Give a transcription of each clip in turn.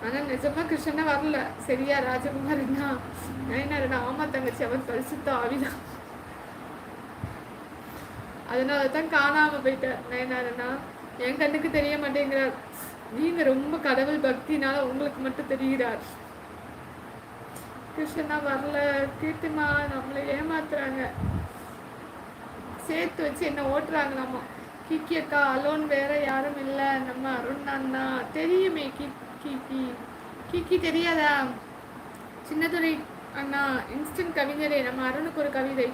ஆனா நிஜமா கிருஷ்ணனா வரல. சரியா ராஜகுமார் என்ன நயனாரண்ணா? ஆமா தங்கச்சி, அவர் பரிசுத்த ஆவிதான். அதனால தான் காணாம போயிட்டார் நயனாரண்ணா. என் கண்ணுக்கு தெரிய மாட்டேங்கிறார். நீங்க ரொம்ப கடவுள் பக்தினால உங்களுக்கு மட்டும் தெரிகிறார். கிருஷ்ணனா வரல. கீர்த்திமா நம்மளை ஏமாத்துறாங்க. சேர்த்து வச்சு என்ன ஓட்டுறாங்க. நம்ம கிக்கி அக்கா அலோன், வேற யாரும் இல்லை, நம்ம அருண் அண்ணா. தெரியுமே கிக்கி. கிக்கி தெரியாதா? சின்னதுரை அண்ணா இன்ஸ்டன்ட் கவிஞரே. நம்ம அருணுக்கு ஒரு கவிதை.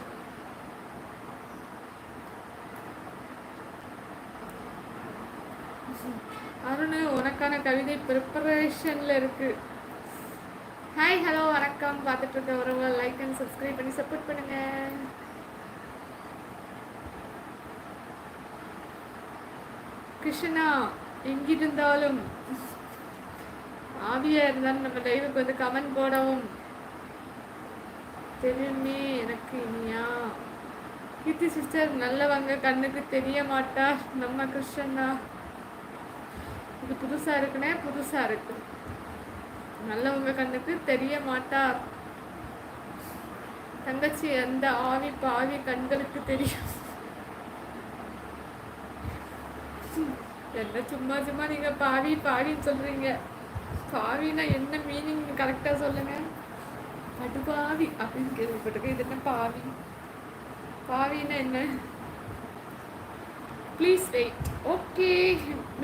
அருண், உனக்கான கவிதை ப்ரிப்பரேஷன்ல இருக்கு. ஹாய் ஹலோ வணக்கம். பார்த்துட்டு இருக்க உறவு லைக் அண்ட் சப்ஸ்கிரைப் பண்ணி சப்போர்ட் பண்ணுங்க. கிருஷ்ணா எங்கிருந்தாலும் ஆவியா இருந்தாலும் நம்ம லைவுக்கு வந்து கமெண்ட் போடவும். தெரியுமே எனக்கு இனியா. கீர்த்தி சிஸ்டர் நல்லவங்க கண்ணுக்கு தெரிய மாட்டார் நம்ம கிருஷ்ணா. இது புதுசா இருக்குன்னே, புதுசா இருக்கு. நல்லவங்க கண்ணுக்கு தெரிய மாட்டார் தங்கச்சி, அந்த ஆவி பாவி கண்களுக்கு தெரியும். என்ன சும்மா சும்மா நீங்க பாவி பாவின்னு சொல்றீங்க. பாவினா என்ன மீனிங் கரெக்டா சொல்லுங்க. படுபாவி அப்படின்னு கேள்விப்பட்டிருக்கேன். இது என்ன பாவி? பாவின்னா என்ன? Please wait. Okay,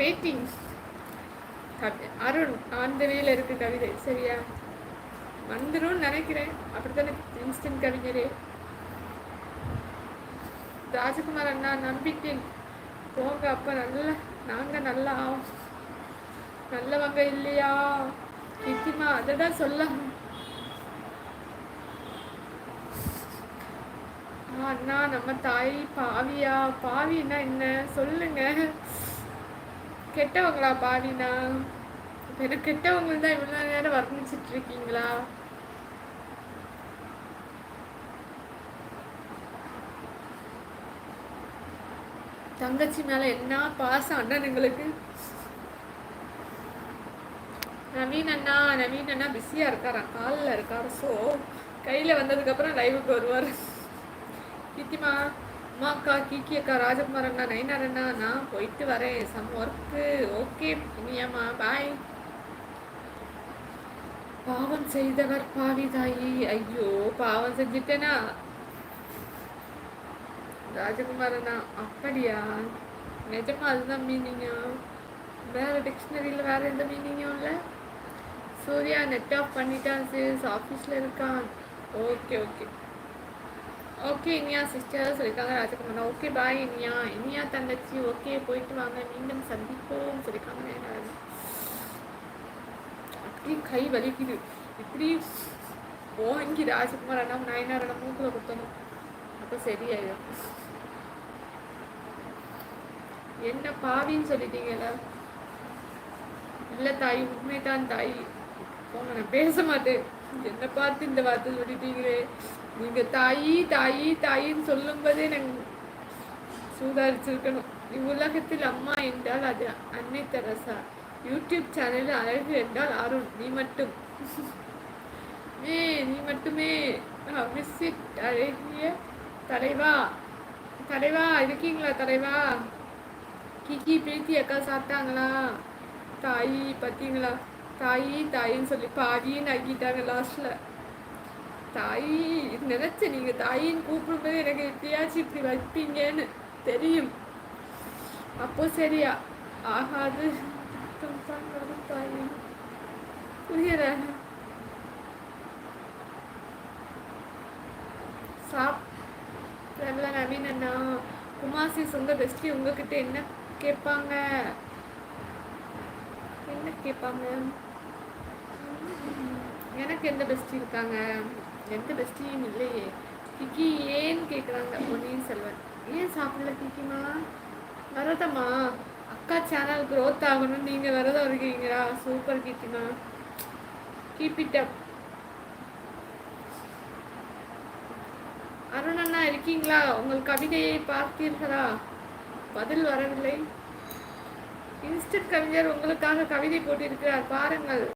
waiting. Arun அந்த வேல இருக்கு கவிதை. சரியா வந்துடும் நினைக்கிறேன். அப்படித்தானே இன்ஸ்டன்ட் கவிஞரே. ராஜகுமார் அண்ணா நம்பிட்டேன் போங்க. அப்ப நாங்க நல்லா நல்லவங்க இல்லையா? நிச்சயமா அததான் சொல்ல. அண்ணா நம்ம தாய் பாவியா? பாவின்னா என்ன சொல்லுங்க. கெட்டவங்களா பாவினா? எனக்கு கெட்டவங்க தான் இவ்வளவு நேரம் வர்ணிச்சிட்டு இருக்கீங்களா? தங்கச்சி மேல என்ன பாசம் அண்ணனுங்களுக்கு. நவீன் அண்ணா பிஸியா இருக்காராம், காலில் இருக்காரு. ஸோ கையில வந்ததுக்கு அப்புறம் லைவுக்கு வருவார். கீர்த்திமா அம்மா அக்கா, கீக்கி அக்கா, ராஜகுமார் அண்ணா, நயனார் அண்ணா, நான் போயிட்டு வரேன், சம் ஒர்க்கு. ஓகே இனியாம்மா, பாய். பாவம் செய்தவர் பாவிதாயி. ஐயோ பாவம் செஞ்சுட்டேனா? ராஜகுமார் அண்ணா அப்படியா? நிஜமா அதுதான் மீனிங்கா? வேற டிக்ஷனரியில் வேற எந்த மீனிங்கும் இல்லை. சூர்யா நெட் ஆஃப் பண்ணிட்டான் சிஸ், ஆஃபீஸில் இருக்கான். Okay okay okay Iniya sister சொல்லியிருக்காங்க. ராஜகுமார் ஓகே பாய் இனியா தங்கச்சி. ஓகே போயிட்டு வாங்க, மீண்டும் சந்திப்போம் சொல்லியிருக்காங்க. அப்படி கை வலிக்குது. இப்படி ஓங்கி ராஜகுமார் அண்ணா நயனார் அண்ணா மூக்குல குத்தணும், அப்போ சரியாயிடும். என்ன பாவின்னு சொல்லிட்டீங்கல்ல? இல்லை தாய், உண்மைதான் தாய். போங்க, நான் பேச மாட்டேன். என்ன பார்த்து இந்த வார்த்தை சொல்லிட்டீங்களே. நீங்க தாயின்னு சொல்லும்போதே நாங்கள் சூதாரிச்சிருக்கணும். இவ்வுலகத்தில் அம்மா என்றால் அது அன்னை தெரசா. யூடியூப் சேனலில் அழகு என்றால் அருண். நீ மட்டுமே. Miss it. அழகிய தலைவா இருக்கீங்களா? தலைவா கிக்கி பிரீத்தி அக்கா சாப்பிட்டாங்களா? தாயி பார்த்தீங்களா? தாயின்னு சொல்லி பாவின்னு ஆக்கிட்டாங்க லாஸ்ட்ல. தாயி நினைச்ச நீங்க தாயின்னு கூப்பிடும்போது எனக்கு எப்படியாச்சும் இப்படி வைப்பீங்கன்னு தெரியும். அப்போ சரியா ஆகாது. தாயி புரியல. சாப்பிடல நவீன் அண்ணா. குமாசி சொந்த பெஸ்டி உங்ககிட்ட என்ன கேட்பாங்க? எனக்கு எந்த பெஸ்டி இருக்காங்க? எந்த பெஸ்டியும் இல்லையே. கிக்கி ஏன்னு கேட்குறாங்க. பொன்னியின் செல்வன் ஏன் சாப்பிடல கிக்கிமா? வரதம்மா அக்கா சேனல் க்ரோத் ஆகணும், நீங்கள் வரதான் இருக்கீங்களா? சூப்பர் கிக்கிமா, கீப் இட் அப். அருண் அண்ணா இருக்கீங்களா? உங்கள் கவிதையை பார்த்தீர்களா? பதில் வரவில்லை. இன்ஸ்டன்ட் கவிஞர் உங்களுக்காக கவிதை போட்டிருக்கிறார், பாருங்கள்.